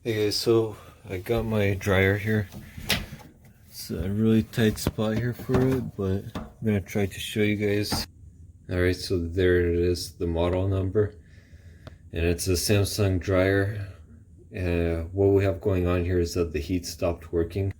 Hey guys, so I got my dryer here. It's a really tight spot here for it, but I'm gonna try to show you guys. Alright, so there it is, the model number. And it's a Samsung dryer. What we have going on here is that the heat stopped working.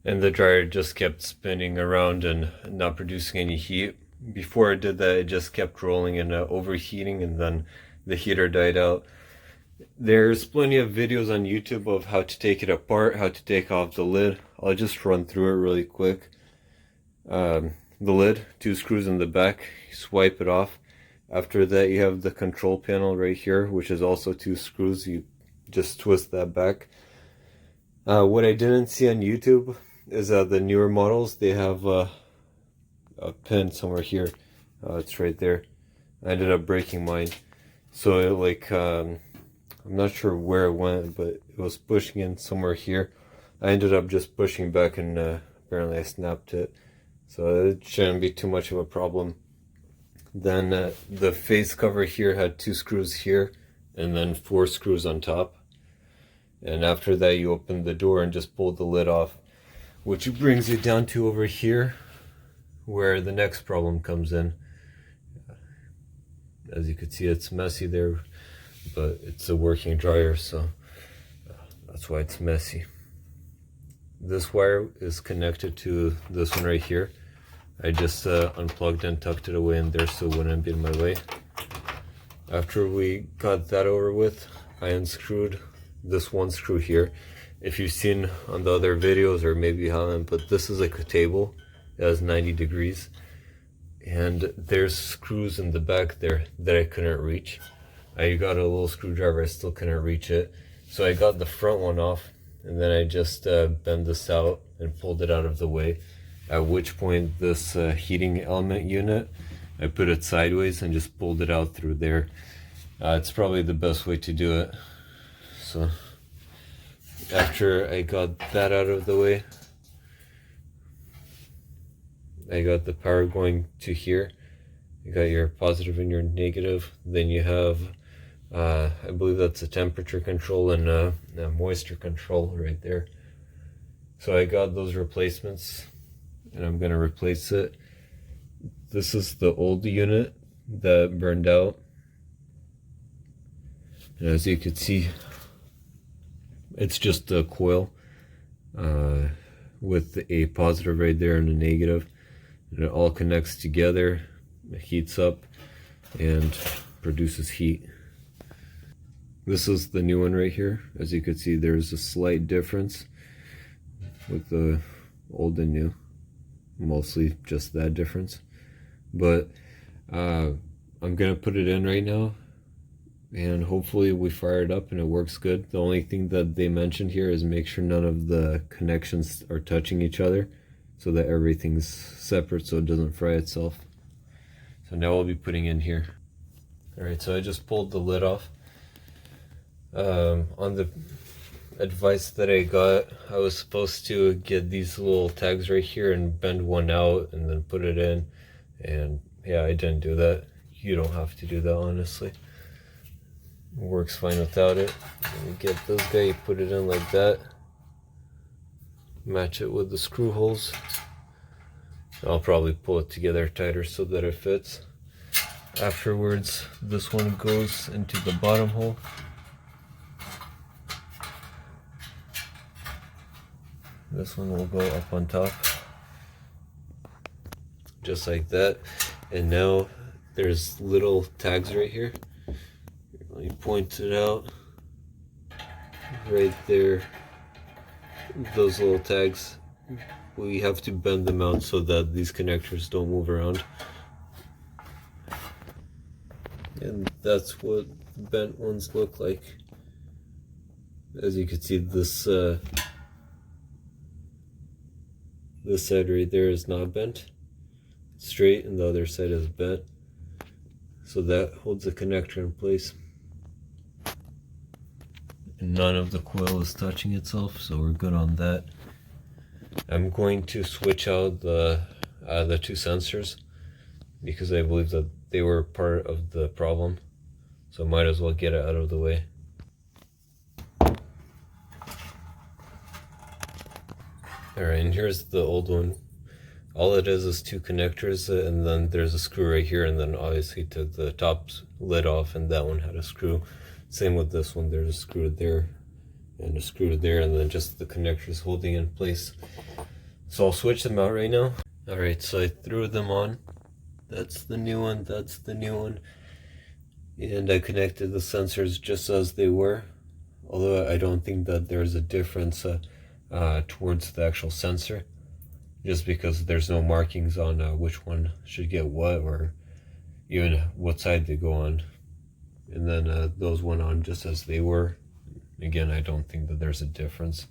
And the dryer just kept spinning around and not producing any heat. Before it did that, it just kept rolling and overheating, and then the heater died out. There's plenty of videos on YouTube of how to take it apart, how to take off the lid. I'll just run through it really quick. The lid, 2 screws in the back, you swipe it off. After that you have the control panel right here, which is also 2 screws. You just twist that back. What I didn't see on YouTube is the newer models, they have a pin somewhere here. It's right there. I ended up breaking mine. So I'm not sure where it went, but it was pushing in somewhere here. I ended up just pushing back, and apparently I snapped it. So it shouldn't be too much of a problem. Then the face cover here had 2 screws here, and then 4 screws on top. And after that you open the door and just pull the lid off, which brings you down to over here, where the next problem comes in. As you can see, it's messy there, but it's a working dryer, so that's why it's messy. This wire is connected to this one right here. I just unplugged and tucked it away in there so it wouldn't be in my way. After we got that over with, I unscrewed this one screw here. If you've seen on the other videos, or maybe you haven't, but this is like a table. It has 90 degrees. And there's screws in the back there that I couldn't reach. I got a little screwdriver, I still couldn't reach it. So I got the front one off, and then I just bent this out and pulled it out of the way. At which point this heating element unit, I put it sideways and just pulled it out through there. It's probably the best way to do it. So after I got that out of the way, I got the power going to here. You got your positive and your negative. Then you have, I believe that's a temperature control and a moisture control right there. So I got those replacements, and I'm gonna replace it. This is the old unit that burned out. And as you can see, it's just a coil with a positive right there and a negative. And it all connects together, it heats up and produces heat. This is the new one right here. As you can see, there's a slight difference with the old and new, mostly just that difference. But I'm gonna put it in right now, and hopefully we fire it up and it works good. The only thing that they mentioned here is make sure none of the connections are touching each other, so that everything's separate so it doesn't fry itself. So now I'll be putting in here. Alright, so I just pulled the lid off. On the advice that I got, I was supposed to get these little tags right here and bend one out and then put it in. And yeah, I didn't do that. You don't have to do that, honestly. It works fine without it. You get this guy, you put it in like that. Match it with the screw holes. I'll probably pull it together tighter so that it fits. Afterwards, this one goes into the bottom hole. This one will go up on top, just like that. And now there's little tags right here. Let me point it out. Right there. Those little tags, we have to bend them out so that these connectors don't move around. And that's what the bent ones look like. As you can see, this this side right there is not bent, it's straight, and the other side is bent. So that holds the connector in place. And none of the coil is touching itself, so we're good on that. I'm going to switch out the 2 sensors because I believe that they were part of the problem, so might as well get it out of the way. Alright, and here's the old one. All it is 2 connectors, and then there's a screw right here, and then obviously took the top lid off, and that one had a screw. Same with this one, there's a screw there and a screw there, and then just the connectors holding in place. So I'll switch them out right now. Alright, so I threw them on. That's the new one, that's the new one. And I connected the sensors just as they were. Although I don't think that there's a difference towards the actual sensor, just because there's no markings on which one should get what, or even what side they go on. And then those went on just as they were. Again, I don't think that there's a difference.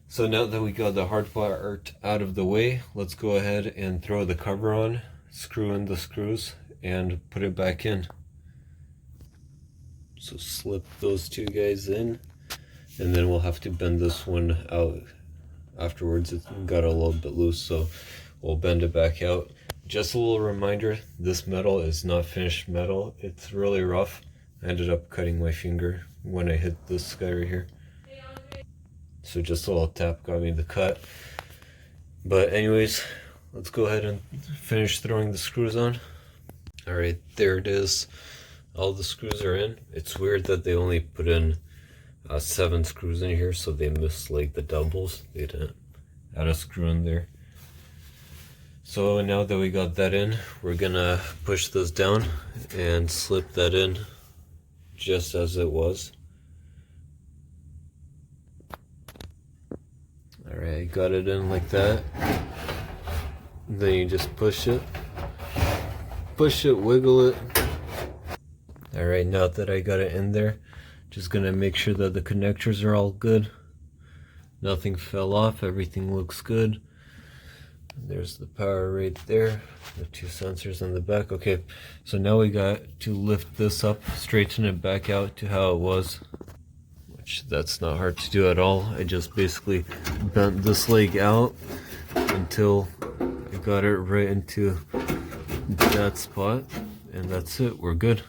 So now that we got the hard part out of the way, let's go ahead and throw the cover on, screw in the screws, and put it back in. So slip those 2 guys in, and then we'll have to bend this one out afterwards. It got a little bit loose, so we'll bend it back out. Just a little reminder, this metal is not finished metal. It's really rough. I ended up cutting my finger when I hit this guy right here. So just a little tap got me the cut. But anyways, let's go ahead and finish throwing the screws on. Alright, there it is. All the screws are in. It's weird that they only put in 7 screws in here, so they missed like the doubles. They didn't add a screw in there. So now that we got that in, we're gonna push this down and slip that in just as it was. Alright, got it in like that. Then you just push it, wiggle it. Alright, now that I got it in there, just gonna make sure that the connectors are all good. Nothing fell off, everything looks good. There's the power right there, the 2 sensors in the back. Okay, so now we got to lift this up, straighten it back out to how it was, which that's not hard to do at all. I just basically bent this leg out until I got it right into that spot, and that's it, we're good.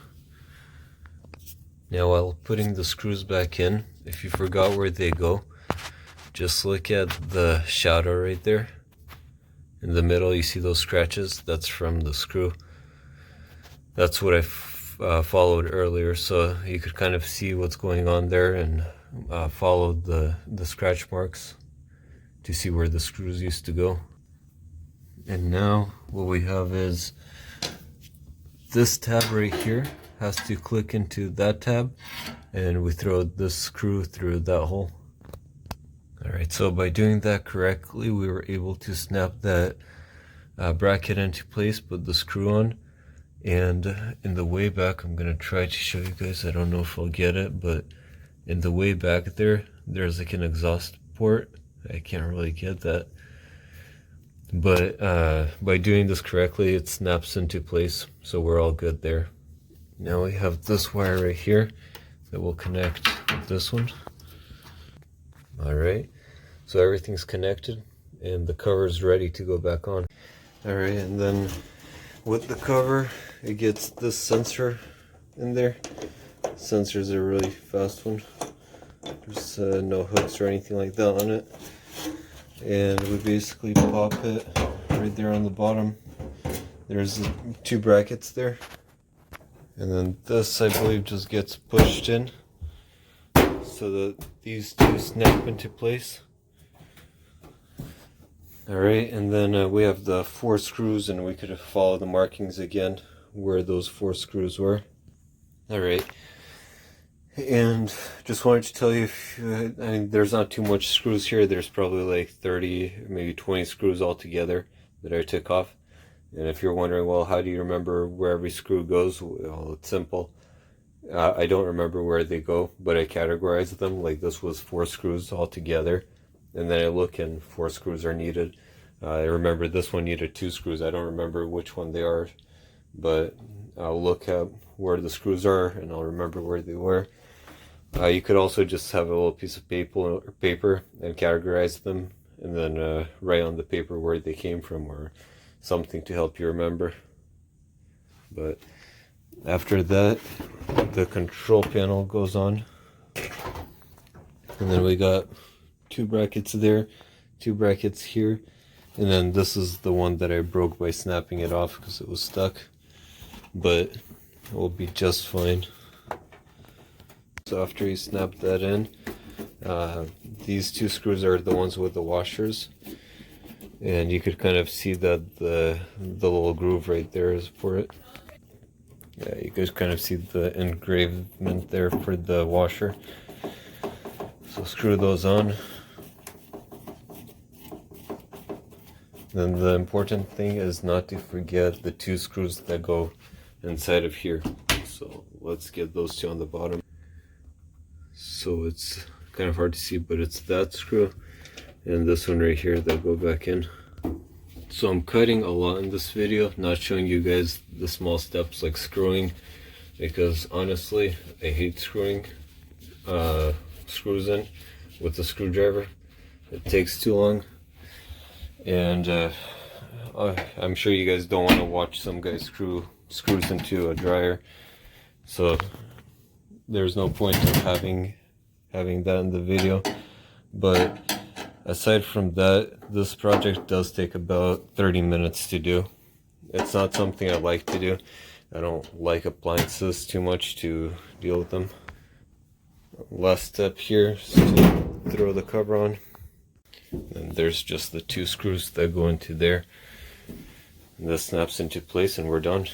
Now while putting the screws back in, if you forgot where they go, just look at the shadow right there. In the middle you see those scratches, that's from the screw. That's what I followed earlier, so you could kind of see what's going on there and follow the scratch marks to see where the screws used to go. And now what we have is this tab right here has to click into that tab, and we throw this screw through that hole. Alright, so by doing that correctly, we were able to snap that bracket into place, put the screw on, and in the way back, I'm going to try to show you guys, I don't know if I'll get it, but in the way back there's like an exhaust port. I can't really get that. But by doing this correctly, it snaps into place, so we're all good there. Now we have this wire right here that will connect with this one. Alright, so everything's connected and the cover is ready to go back on. Alright, and then with the cover, it gets this sensor in there. Sensor's a really fast one. There's no hooks or anything like that on it. And we basically pop it right there on the bottom. There's 2 brackets there. And then this, I believe, just gets pushed in so that these 2 snap into place. Alright, and then we have the 4 screws, and we could follow the markings again where those 4 screws were. Alright, and just wanted to tell you, I mean, there's not too much screws here. There's probably like 30, maybe 20 screws altogether that I took off. And if you're wondering, well, how do you remember where every screw goes? Well, it's simple. I don't remember where they go, but I categorized them. Like this was 4 screws altogether. And then I look and 4 screws are needed. I remember this one needed 2 screws. I don't remember which one they are, but I'll look at where the screws are and I'll remember where they were. You could also just have a little piece of paper and categorize them, and then write on the paper where they came from or something to help you remember. But after that, the control panel goes on, and then we got 2 brackets there two brackets here, and then this is the one that I broke by snapping it off because it was stuck, but it will be just fine. So after you snap that in, these two screws are the ones with the washers, and you could kind of see that the little groove right there is for it. Yeah, you guys kind of see the engravement there for the washer. So screw those on. Then the important thing is not to forget the two screws that go inside of here. So let's get those two on the bottom. So it's kind of hard to see, but it's that screw and this one right here that go back in. So I'm cutting a lot in this video, not showing you guys the small steps like screwing, because honestly I hate screwing screws in with the screwdriver. It takes too long, and I'm sure you guys don't want to watch some guy screw screws into a dryer, so there's no point of having that in the video. But aside from that, this project does take about 30 minutes to do. It's not something I like to do. I don't like appliances too much to deal with them. Last step here is to throw the cover on. And there's just the two screws that go into there. And this snaps into place and we're done.